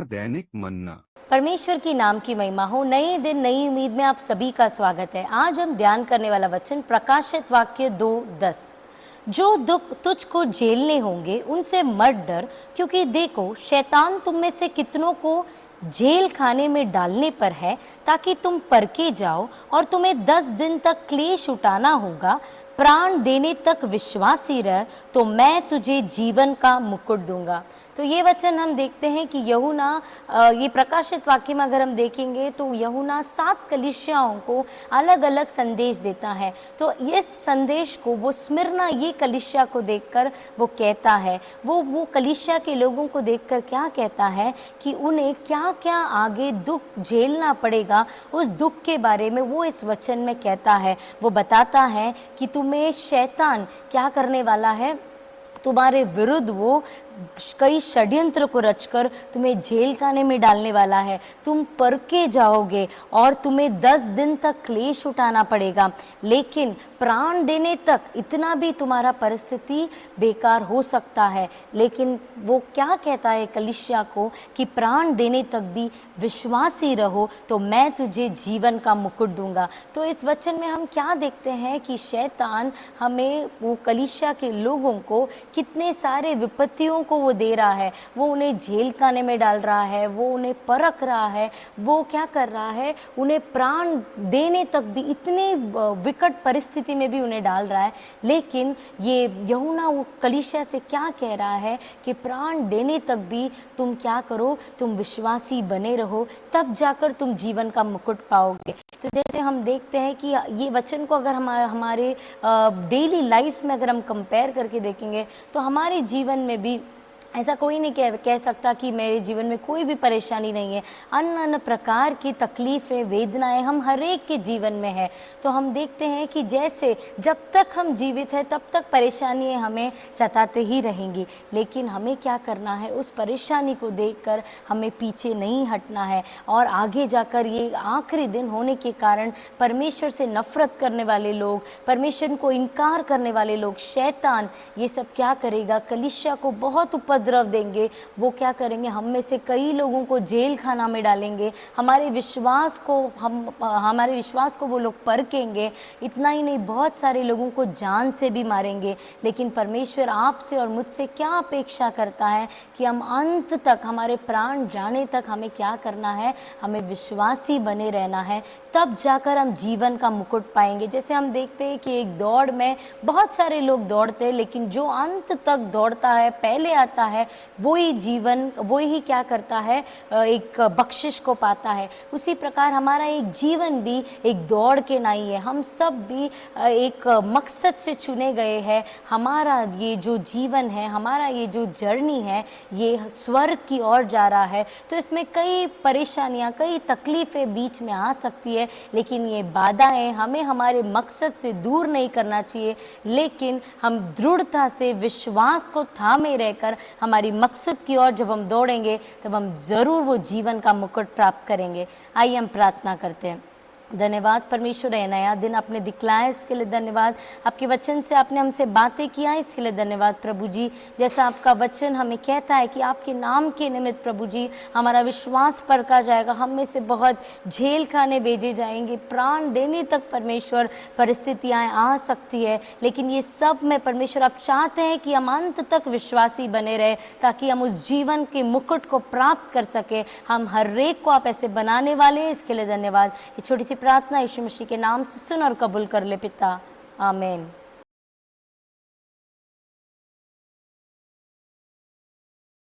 दैनिक मन्ना। परमेश्वर की नाम की महिमा हो। नए दिन नई उम्मीद में आप सभी का स्वागत है। आज हम ध्यान करने वाला वचन प्रकाशित वाक्य 2:10। जो दुख तुझको झेलने होंगे उनसे मत डर, क्योंकि देखो शैतान तुम में से कितनों को जेल खाने में डालने पर है, ताकि तुम परखे जाओ, और तुम्हें 10 दिन तक क्लेश उठाना होगा। प्राण देने तक विश्वासी रह, तो मैं तुझे जीवन का मुकुट दूंगा। तो ये वचन हम देखते हैं कि यूहन्ना, ये प्रकाशित वाक्य में अगर हम देखेंगे तो यूहन्ना 7 कलीसियाओं को अलग अलग संदेश देता है। तो इस संदेश को वो स्मिरना ये कलीसिया को देखकर वो कहता है, वो कलीसिया के लोगों को देखकर क्या कहता है कि उन्हें क्या क्या आगे दुख झेलना पड़ेगा, उस दुख के बारे में वो इस वचन में कहता है। वो बताता है कि तुम्हें शैतान क्या करने वाला है, तुम्हारे विरुद्ध वो कई षड्यंत्र को रचकर तुम्हें जेल खाने में डालने वाला है। तुम परखे जाओगे और तुम्हें 10 दिन तक क्लेश उठाना पड़ेगा, लेकिन प्राण देने तक इतना भी तुम्हारा परिस्थिति बेकार हो सकता है। लेकिन वो क्या कहता है कलीसिया को कि प्राण देने तक भी विश्वासी रहो, तो मैं तुझे जीवन का मुकुट दूंगा। तो इस वचन में हम क्या देखते हैं कि शैतान हमें, वो कलीसिया के लोगों को कितने सारे विपत्तियों को वो दे रहा है। वो उन्हें जेल खाने में डाल रहा है, वो उन्हें परख रहा है, वो क्या कर रहा है, उन्हें प्राण देने तक भी, इतने विकट परिस्थिति में भी उन्हें डाल रहा है। लेकिन ये यूहन्ना वो कलीसिया से क्या कह रहा है कि प्राण देने तक भी तुम क्या करो, तुम विश्वासी बने रहो, तब जाकर तुम जीवन का मुकुट पाओगे। तो जैसे हम देखते हैं कि ये वचन को अगर हमारे डेली लाइफ में अगर हम कंपेयर करके देखेंगे तो हमारे जीवन में भी ऐसा कोई नहीं कह सकता कि मेरे जीवन में कोई भी परेशानी नहीं है। अन्य अन्य प्रकार की तकलीफ़ें, वेदनाएं हम हर एक के जीवन में है। तो हम देखते हैं कि जैसे जब तक हम जीवित हैं तब तक परेशानियां हमें सताते ही रहेंगी, लेकिन हमें क्या करना है, उस परेशानी को देखकर हमें पीछे नहीं हटना है। और आगे जाकर ये आखिरी दिन होने के कारण परमेश्वर से नफरत करने वाले लोग, परमेश्वर को इनकार करने वाले लोग, शैतान, ये सब क्या करेगा, कलीसिया को बहुत उपद्रव देंगे। वो क्या करेंगे, हम में से कई लोगों को जेल खाना में डालेंगे, हमारे विश्वास को वो लोग परखेंगे। इतना ही नहीं, बहुत सारे लोगों को जान से भी मारेंगे। लेकिन परमेश्वर आपसे और मुझसे क्या अपेक्षा करता है कि हम अंत तक, हमारे प्राण जाने तक हमें क्या करना है, हमें विश्वासी बने रहना है, तब जाकर हम जीवन का मुकुट पाएंगे। जैसे हम देखते हैं कि एक दौड़ में बहुत सारे लोग दौड़ते हैं, लेकिन जो अंत तक दौड़ता है, पहले आता है, वही जीवन, वही क्या करता है, एक बख्शिश को पाता है। उसी प्रकार हमारा एक जीवन भी एक दौड़ के नहीं है। हम सब भी एक मकसद से चुने गए हैं। हमारा ये जो जीवन है, हमारा ये जो जर्नी है, ये स्वर्ग की ओर जा रहा है। तो इसमें कई परेशानियां, कई तकलीफें बीच में आ सकती है, लेकिन ये बाधाएं हमें हमारे मकसद से दूर नहीं करना चाहिए। लेकिन हम दृढ़ता से विश्वास को थामे रहकर हमारी मकसद की ओर जब हम दौड़ेंगे, तब हम ज़रूर वो जीवन का मुकुट प्राप्त करेंगे। आइए हम प्रार्थना करते हैं। धन्यवाद परमेश्वर, है नया दिन आपने दिखलाया, इसके लिए धन्यवाद। आपके वचन से आपने हमसे बातें किया, इसके लिए धन्यवाद प्रभु जी। जैसा आपका वचन हमें कहता है कि आपके नाम के निमित्त प्रभु जी हमारा विश्वास परखा जाएगा, हम में से बहुत जेल खाने भेजे जाएंगे, प्राण देने तक परमेश्वर परिस्थितियाँ आ सकती है। लेकिन ये सब में परमेश्वर आप चाहते हैं कि हम अंत तक विश्वासी बने रहे, ताकि हम उस जीवन के मुकुट को प्राप्त कर सके। हम हर एक को आप ऐसे बनाने वाले हैं, इसके लिए धन्यवाद। ये छोटी सी प्रार्थना यीशु मसीह के नाम से सुन और कबूल कर ले पिता, आमीन।